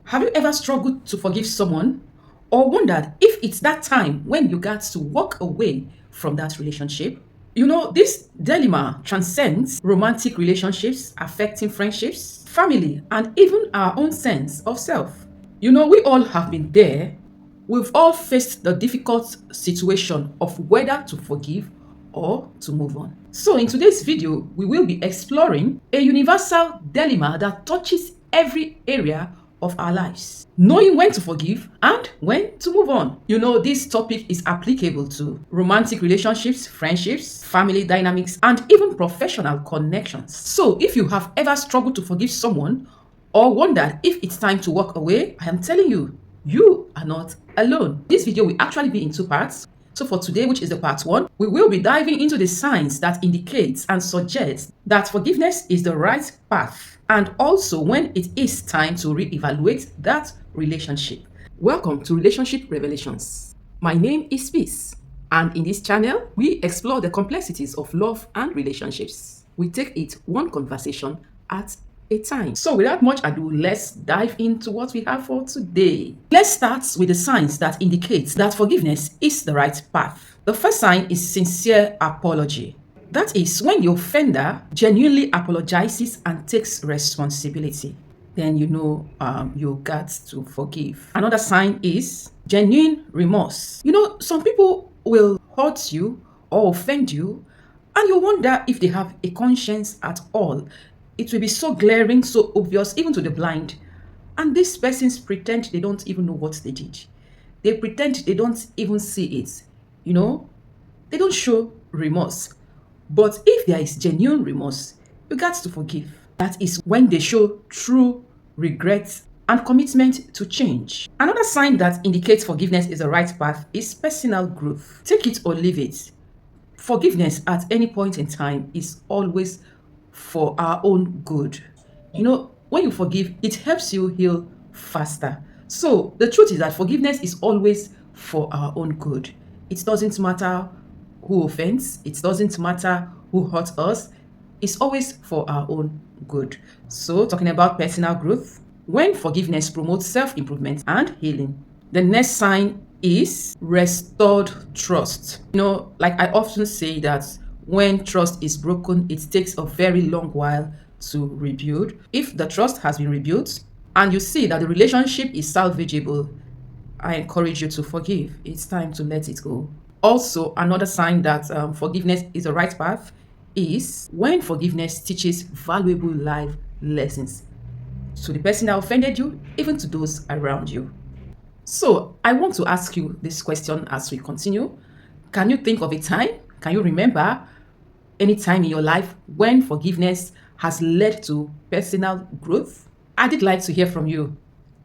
Have you ever struggled to forgive someone or wondered if it's that time when you got to walk away from that relationship? This dilemma transcends romantic relationships, affecting friendships, family, and even our own sense of self. We all have been there. We've all faced the difficult situation of whether to forgive or to move on. So, in today's video, we will be exploring a universal dilemma that touches every area of our lives. Knowing when to forgive and when to move on. This topic is applicable to romantic relationships, friendships, family dynamics, and even professional connections. So, if you have ever struggled to forgive someone or wondered if it's time to walk away, I am telling you, you are not alone. This video will actually be in two parts. So for today, which is the part one, we will be diving into the signs that indicates and suggests that forgiveness is the right path, and also when it is time to reevaluate that relationship. Welcome to Relationship Revelations. My name is Peace, and in this channel, we explore the complexities of love and relationships. We take it one conversation at a time. So without much ado, let's dive into what we have for today. Let's start with the signs that indicate that forgiveness is the right path. The first sign is sincere apology. That is when the offender genuinely apologizes and takes responsibility. Then you got to forgive. Another sign is genuine remorse. Some people will hurt you or offend you, and you wonder if they have a conscience at all. It will be so glaring, so obvious, even to the blind. And these persons pretend they don't even know what they did. They pretend they don't even see it. They don't show remorse. But if there is genuine remorse, you got to forgive. That is when they show true regret and commitment to change. Another sign that indicates forgiveness is the right path is personal growth. Take it or leave it. Forgiveness at any point in time is always for our own good. When you forgive, it helps you heal faster. So the truth is that forgiveness is always for our own good. It doesn't matter who offends, it doesn't matter who hurts us, it's always for our own good. So talking about personal growth, when forgiveness promotes self-improvement and healing. The next sign is restored trust. Like I often say that when trust is broken, it takes a very long while to rebuild. If the trust has been rebuilt and you see that the relationship is salvageable, I encourage you to forgive. It's time to let it go. Also, another sign that forgiveness is the right path is when forgiveness teaches valuable life lessons to the person that offended you, even to those around you. So, I want to ask you this question as we continue. Can you think of a time? Can you remember any time in your life when forgiveness has led to personal growth? I'd like to hear from you.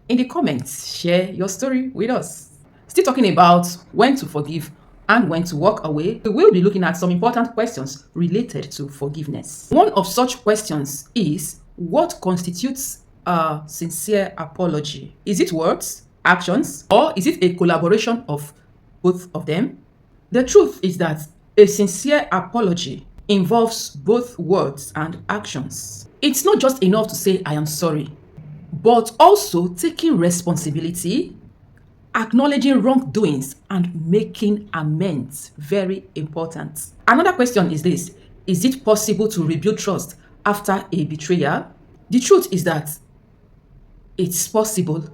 In the comments, share your story with us. Still talking about when to forgive and when to walk away, we will be looking at some important questions related to forgiveness. One of such questions is, what constitutes a sincere apology? Is it words, actions, or is it a collaboration of both of them? The truth is that a sincere apology involves both words and actions. It's not just enough to say, I am sorry, but also taking responsibility, acknowledging wrongdoings, and making amends. Very important. Another question is this: is it possible to rebuild trust after a betrayal? The truth is that it's possible,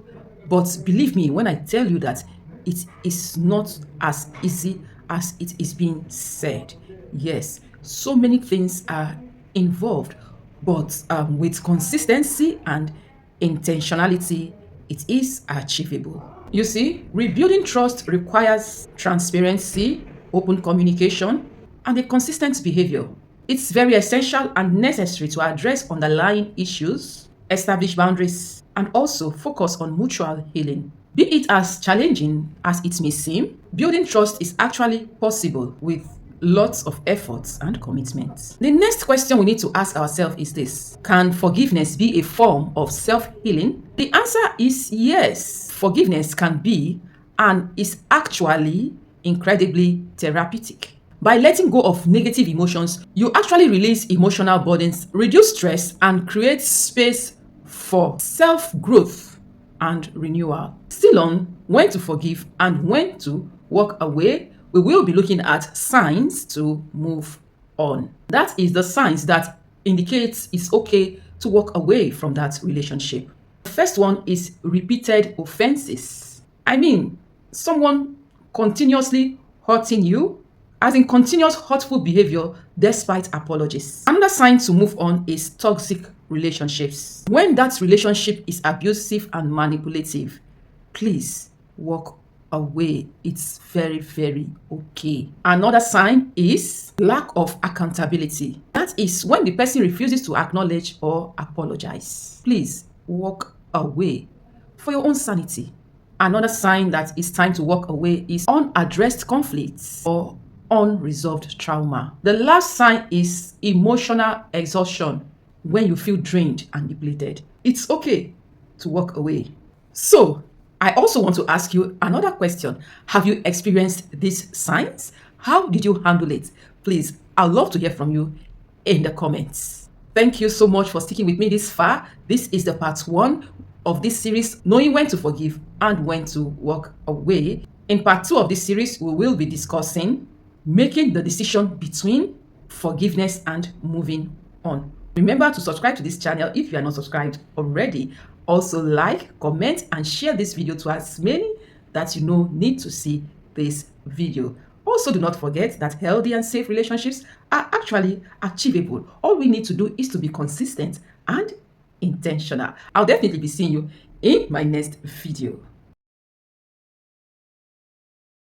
but believe me when I tell you that it is not as easy as it is being said. Yes, so many things are involved, but with consistency and intentionality, it is achievable. You see, rebuilding trust requires transparency, open communication, and a consistent behavior. It's very essential and necessary to address underlying issues, establish boundaries, and also focus on mutual healing. Be it as challenging as it may seem, building trust is actually possible with lots of efforts and commitment. The next question we need to ask ourselves is this: can forgiveness be a form of self-healing? The answer is yes. Forgiveness can be and is actually incredibly therapeutic. By letting go of negative emotions, you actually release emotional burdens, reduce stress, and create space for self-growth and renewal. Still on when to forgive and when to walk away, we will be looking at signs to move on. That is the signs that indicates it's okay to walk away from that relationship. The first one is repeated offenses. I mean, someone continuously hurting you, as in continuous hurtful behavior despite apologies. Another sign to move on is toxic relationships. When that relationship is abusive and manipulative, please walk away. It's very, very okay. Another sign is lack of accountability. That is when the person refuses to acknowledge or apologize. Please walk away for your own sanity. Another sign that it's time to walk away is unaddressed conflicts or unresolved trauma. The last sign is emotional exhaustion, when you feel drained and depleted. It's okay to walk away. So, I also want to ask you another question. Have you experienced these signs? How did you handle it? Please, I'd love to hear from you in the comments. Thank you so much for sticking with me this far. This is the part 1 of this series, knowing when to forgive and when to walk away. In part 2 of this series, we will be discussing making the decision between forgiveness and moving on. Remember to subscribe to this channel if you are not subscribed already. Also like, comment, and share this video to as many that you know need to see this video. Also, do not forget that healthy and safe relationships are actually achievable. All we need to do is to be consistent and intentional. I'll definitely be seeing you in my next video.